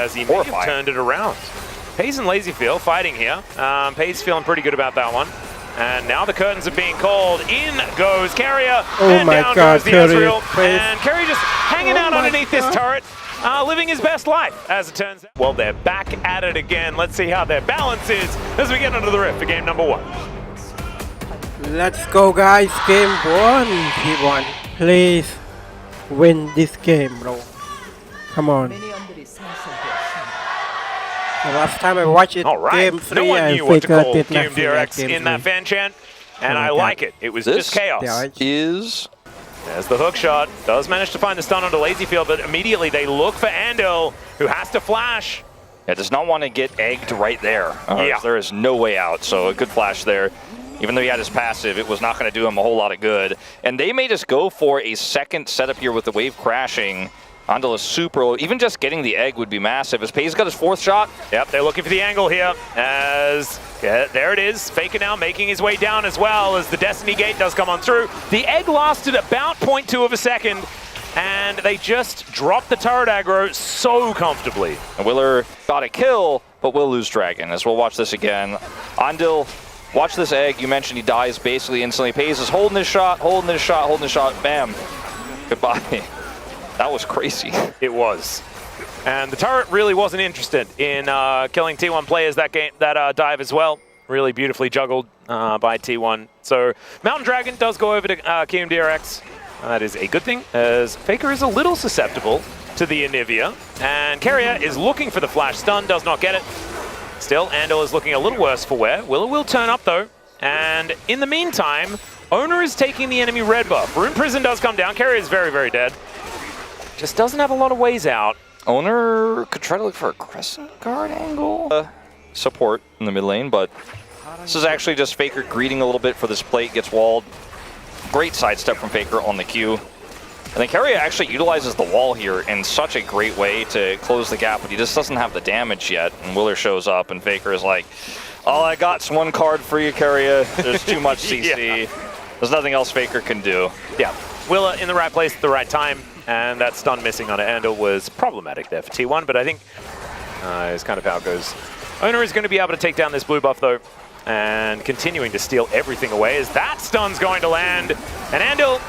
as he may have turned it around. Paze and Lazyfield fighting here. Paze feeling pretty good about that one. And now the curtains are being called. In goes Carrier, and down goes the Ezreal. And Carrier just hanging out underneath this turret, living his best life, as it turns out. Well, they're back at it again. Let's see how their balance is as we get under the rift for game number 1. Let's go, guys. Game 1. T1. Please win this game, bro. Come on. The last time I watched it, game 3, no one knew what to call KRX in that fan chant, and I like it. It was just chaos. There's the hook shot. Does manage to find the stun onto Lazyfield, but immediately they look for Andil, who has to flash. Yeah, does not want to get egged right there. There is no way out, so a good flash there. Even though he had his passive, it was not going to do him a whole lot of good. And they may just go for a second setup here with the wave crashing. Andil is super low. Even just getting the egg would be massive. As Paze got his 4th shot. Yep, they're looking for the angle here. As there it is. Faker now making his way down as well as the Destiny Gate does come on through. The egg lasted about 0.2 of a second, and they just dropped the turret aggro so comfortably. And Willer got a kill, but will lose Dragon, as we'll watch this again. Andil, watch this egg. You mentioned he dies basically instantly. Paze is holding his shot, holding his shot, holding his shot. Bam. Goodbye. That was crazy. It was. And the turret really wasn't interested in killing T1 players that dive as well. Really beautifully juggled by T1. So Mountain Dragon does go over to KRX. That is a good thing, as Faker is a little susceptible to the Anivia. And Carrier is looking for the flash stun, does not get it. Still, Andil is looking a little worse for wear. Willer will turn up though. And in the meantime, Owner is taking the enemy red buff. Rune Prison does come down. Carrier is very, very dead. Just doesn't have a lot of ways out. Owner could try to look for a Crescent Guard angle. Support in the mid lane, but this is actually just Faker greeting a little bit for this plate, gets walled. Great sidestep from Faker on the Q. And then Carrier actually utilizes the wall here in such a great way to close the gap, but he just doesn't have the damage yet. And Willer shows up, and Faker is like, all I got's one card for you, Carrier. There's too much CC. There's nothing else Faker can do. Yeah, Willer in the right place at the right time. And that stun missing on Andil was problematic there for T1, but I think is kind of how it goes. Owner is going to be able to take down this blue buff though, and continuing to steal everything away as that stun's going to land. And Andil,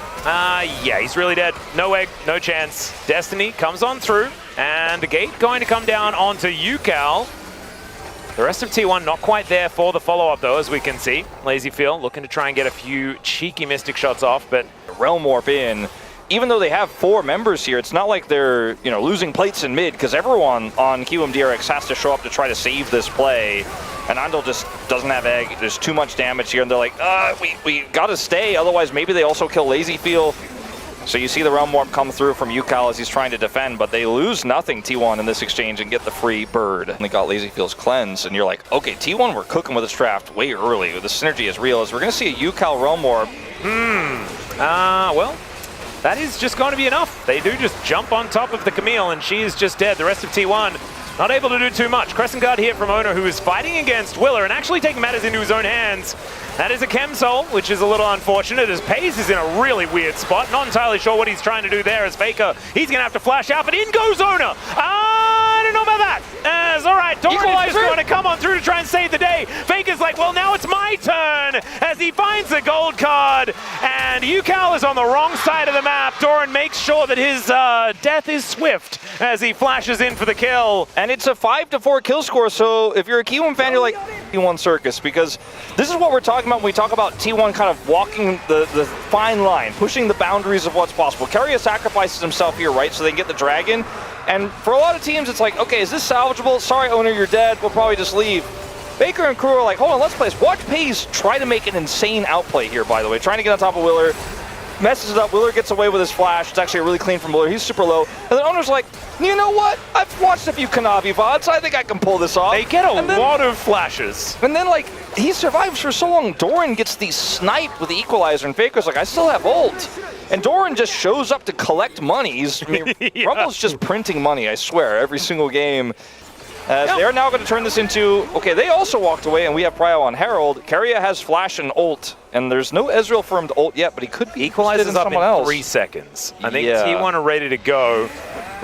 yeah, he's really dead. No egg, no chance. Destiny comes on through, and the gate going to come down onto Yukal. The rest of T1 not quite there for the follow-up though, as we can see. Lazyfield looking to try and get a few cheeky Mystic shots off, but Realm Warp in. Even though they have 4 members here, it's not like they're, losing plates in mid, because everyone on KRX has to show up to try to save this play. And Andil just doesn't have egg. There's too much damage here, and they're like, we gotta stay, otherwise maybe they also kill Lazyfield. So you see the Realm Warp come through from Yukal as he's trying to defend, but they lose nothing, T1, in this exchange and get the free bird. And they got Lazyfield's cleanse, and you're like, okay, T1 we're cooking with this draft way early. The synergy is real, as we're gonna see a Yukal Realm Warp. Well, that is just going to be enough. They do just jump on top of the Camille, and she is just dead. The rest of T1 not able to do too much. Crescent Guard here from Owner, who is fighting against Willer and actually taking matters into his own hands. That is a Chem Soul, which is a little unfortunate, as Paze is in a really weird spot. Not entirely sure what he's trying to do there as Faker. He's going to have to flash out, but in goes Owner. I don't know about that. As all right, Doran is going to come on through to try and save the day. Faker's like, well, now it's my turn, as he finds the gold card. And Yukal is on the wrong side of the map. Doran makes sure that his death is swift as he flashes in for the kill. And it's a 5-4 kill score, so if you're a T1 fan, you're like, T1 Circus, because this is what we're talking about when we talk about T1 kind of walking the fine line, pushing the boundaries of what's possible. Carrier sacrifices himself here, right, so they can get the dragon. And for a lot of teams, it's like, okay, is this salvageable? Sorry, Owner, you're dead. We'll probably just leave. Baker and crew are like, hold on, let's play this. Watch Paze try to make an insane outplay here, by the way, trying to get on top of Willer. Messes it up. Willer gets away with his flash. It's actually really clean from Willer. He's super low. And then Owner's like, you know what? I've watched a few Kanavi VODs. I think I can pull this off. They get a lot of flashes. And then, like, he survives for so long. Doran gets the snipe with the equalizer, and Faker's like, I still have ult. And Doran just shows up to collect monies. I mean, yeah. Rumble's just printing money, I swear, every single game. They're now going to turn this into, okay, they also walked away, and we have Prio on Herald. Carrier has flash and ult, and there's no Ezreal for him to ult yet, but he could be equalizes in up someone in else. 3 seconds. I think T1 are ready to go.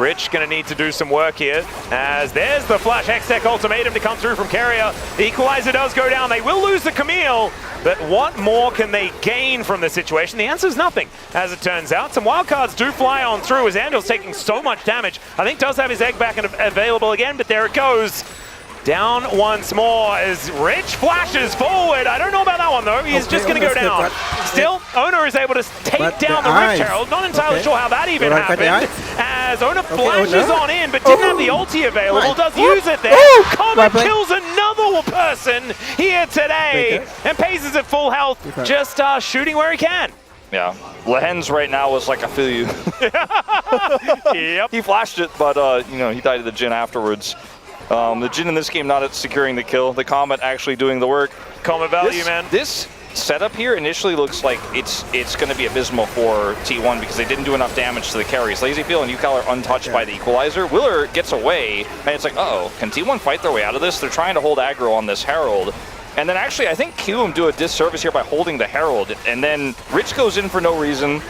Rich going to need to do some work here, as there's the Flash Hextech ultimatum to come through from Carrier. The equalizer does go down. They will lose the Camille, but what more can they gain from the situation? The answer is nothing, as it turns out. Some wildcards do fly on through, as Andel's taking so much damage. I think does have his egg back and available again, but there it goes. Down once more as Rich flashes forward. I don't know about that one though. He's just going to go down. Still, Owner is able to take down the Rift Herald. Not entirely sure how that even happened. As Owner flashes on in, but didn't have the ulti available. Does use it there. Comet kills another person here today. And Pays is at full health, just shooting where he can. Yeah, Lehen's right now was like, I feel you. Yep. He flashed it, but you know, he died to the Jhin afterwards. The Jhin in this game not at securing the kill. The Comet actually doing the work. Comet value, man. This setup here initially looks like it's going to be abysmal for T1 because they didn't do enough damage to the carries. LazyFeel and UCal are untouched by the equalizer. Willer gets away, and it's like, uh-oh, can T1 fight their way out of this? They're trying to hold aggro on this Herald. And then actually, I think QM do a disservice here by holding the Herald. And then Rich goes in for no reason.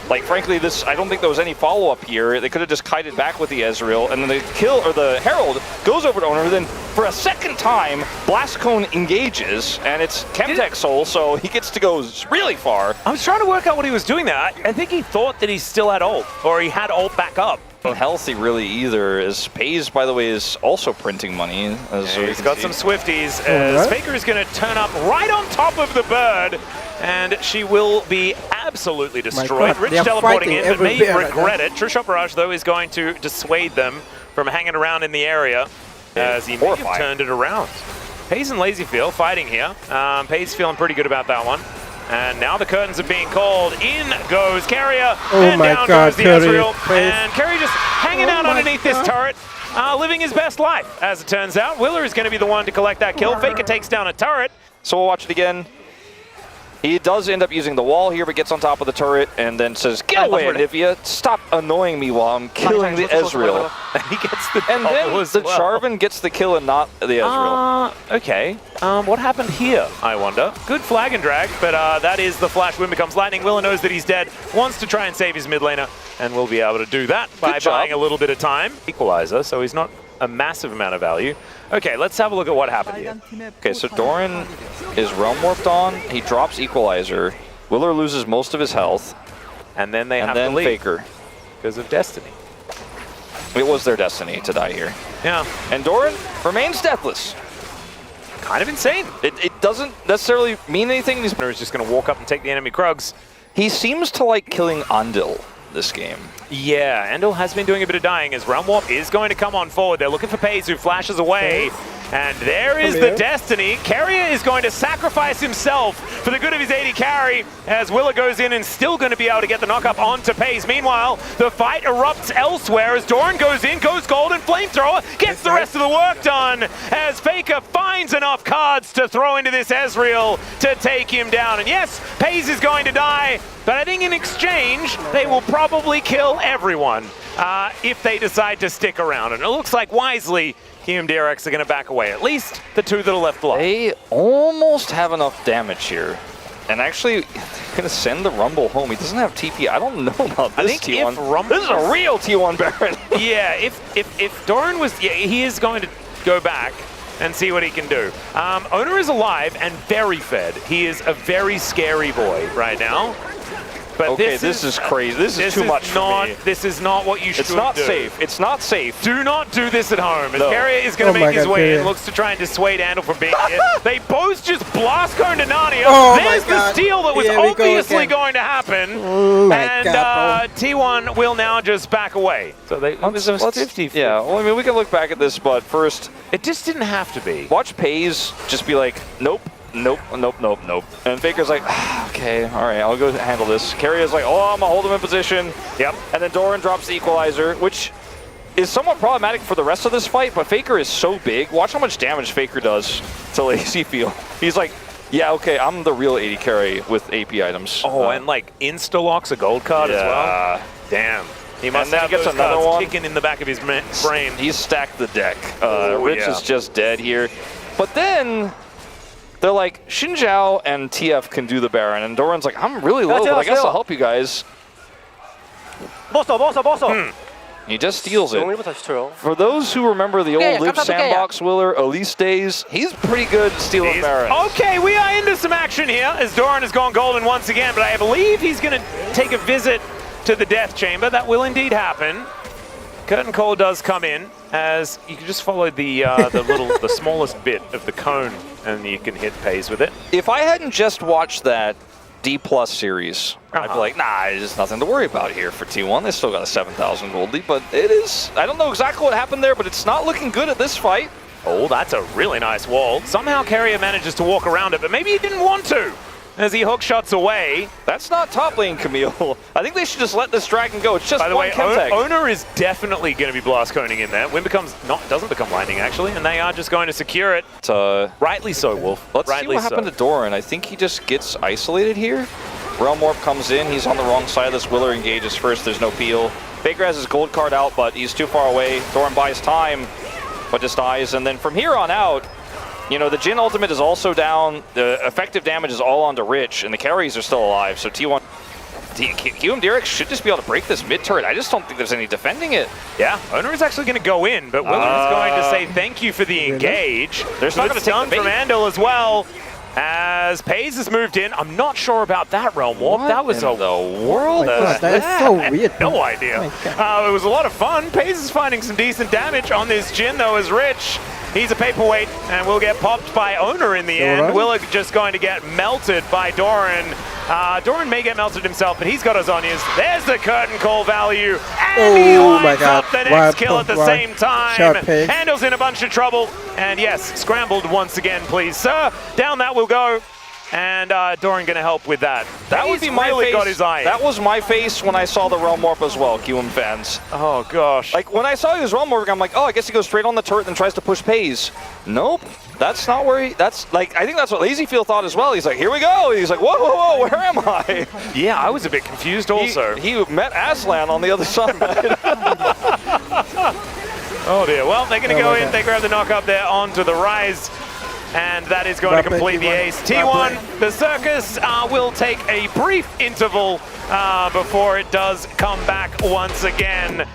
Like, frankly, I don't think there was any follow-up here. They could have just kited back with the Ezreal, and then the Herald goes over to Owner, then for a second time, Blast Cone engages, and it's Chemtech Soul, so he gets to go really far. I was trying to work out what he was doing there. I think he thought that he still had ult, or he had ult back up. Not healthy really either, as Pays, by the way, is also printing money. He's got some Swifties, as Faker is going to turn up right on top of the bird, and she will be absolutely destroyed. Rich teleporting in, but may regret it. True Shot Barrage, though, is going to dissuade them from hanging around in the area, as he may have turned it around. Pays and LazyFeel fighting here. Pays feeling pretty good about that one. And now the curtains are being called. In goes Carrier, and down goes the Ezreal. And Carrier just hanging out underneath this turret, living his best life, as it turns out. Willer is going to be the one to collect that kill. Faker takes down a turret. So we'll watch it again. He does end up using the wall here, but gets on top of the turret and then says, "Get away, Olivia! Stop annoying me while I'm killing the Ezreal." And he gets the and then the Jarvan gets the kill and not the Ezreal. Okay. What happened here, I wonder? Good flag and drag, but that is the flash. Wind becomes lightning. Willa knows that he's dead, wants to try and save his mid laner, and will be able to do that by buying a little bit of time. Equalizer, so he's not a massive amount of value. Okay, let's have a look at what happened here. Okay, so Doran is Realm Warped on. He drops Equalizer. Willer loses most of his health. And then they have to leave. Faker. Because of Destiny. It was their destiny to die here. Yeah. And Doran remains deathless. Kind of insane. It doesn't necessarily mean anything. He's just going to walk up and take the enemy Krugs. He seems to like killing Andil this game. Yeah, Andil has been doing a bit of dying as Realm Warp is going to come on forward. They're looking for Pays, who flashes away. And there is the Destiny. Carrier is going to sacrifice himself for the good of his AD carry as Willa goes in and still going to be able to get the knock-up onto Pays. Meanwhile, the fight erupts elsewhere as Doran goes in, goes gold, and Flamethrower gets the rest of the work done as Faker finds enough cards to throw into this Ezreal to take him down. And yes, Pays is going to die, but I think in exchange, they will probably kill everyone if they decide to stick around. And it looks like wisely, KRX are going to back away. At least the two that are left alive. They almost have enough damage here. And actually, they're going to send the Rumble home. He doesn't have TP. I don't know about this I think T1. If Rumble this is a real T1 Baron. Yeah, if Doran was... Yeah, he is going to go back and see what he can do. Owner is alive and very fed. He is a very scary boy right now. But okay, this is crazy. This is too much for me. This is not what you should do. It's not safe. It's not safe. Do not do this at home. As Carrier is going to make his way in, looks to try and dissuade Andal from being here. They both just blast cone to Narnia. There's the steal that was obviously going to happen. And T1 will now just back away. So they let's 50. Yeah, well, I mean, we can look back at this, but first... It just didn't have to be. Watch Pays just be like, nope. Nope, nope, nope, nope. And Faker's like, okay, all right, I'll go handle this. Carrier's like, oh, I'm gonna hold him in position. Yep. And then Doran drops the equalizer, which is somewhat problematic for the rest of this fight, but Faker is so big. Watch how much damage Faker does to LazyFeel. He's like, yeah, okay, I'm the real AD carry with AP items. Oh, and like insta-locks a gold card as well? Damn. He must have those cards kicking in the back of his brain. He's stacked the deck. Rich is just dead here. But then... They're like, Xin Zhao and TF can do the Baron, and Doran's like, I'm really low, but I guess I'll help you guys. He just steals it. 용일부터 시초요. For those who remember the old Live Sandbox Willer, Elise days, he's pretty good at stealing Barons. Okay, we are into some action here as Doran has gone golden once again, but I believe he's going to take a visit to the Death Chamber. That will indeed happen. Curtain Call does come in as you can just follow the the smallest bit of the cone and you can hit Pays with it. If I hadn't just watched that D+ series, I'd be like, nah, there's nothing to worry about here for T1. They still got a 7,000 gold lead, but it is, I don't know exactly what happened there, but it's not looking good at this fight. Oh, that's a really nice wall. Somehow Carrier manages to walk around it, but maybe he didn't want to as he hook shots away. That's not top lane, Camille. I think they should just let this dragon go. It's just By the one way, Chemtech. Owner is definitely going to be blast coning in there. Win doesn't become lightning actually, and they are just going to secure it. Rightly so, Wolf. Let's Rightly see what happened to Doran. I think he just gets isolated here. Realm Warp comes in. He's on the wrong side of this. Willer engages first. There's no peel. Faker has his gold card out, but he's too far away. Doran buys time, but just dies. And then from here on out, you know, the Jhin ultimate is also down. The effective damage is all onto Rich, and the carries are still alive. So T1, KRX should just be able to break this mid turret. I just don't think there's any defending it. Yeah, Owner is actually going to go in, but Willer is going to say thank you for the engage. There's not going to take the bait. from Andal as well. As Pays has moved in, I'm not sure about that Realm Warp. What that was in the world? That is so weird. No idea. It was a lot of fun. Pays is finding some decent damage on this Jhin though as Rich. He's a paperweight and will get popped by Owner in the end. Willer just going to get melted by Doran. Doran may get melted himself, but he's got Azonias. There's the curtain call value. And he lines up the next kill at the same time. Handel's in a bunch of trouble. And yes, scrambled once again, please, sir. Down that will go. And Doran going to help with that. That would be my face. Got his eye. That was my face when I saw the Realm Warp as well, QM fans. Oh, gosh. Like, when I saw he was Realm Warping, I'm like, oh, I guess he goes straight on the turret and tries to push Pays. Nope. That's not where he... That's, like, I think that's what LazyFeel thought as well. He's like, here we go. He's like, whoa, whoa, whoa, where am I? Yeah, I was a bit confused also. He met Aslan on the other side. Oh, dear. Well, they're going to go in. They grab the knock up there onto the Rise. And that is going to complete the ace. T1, the circus will take a brief interval before it does come back once again.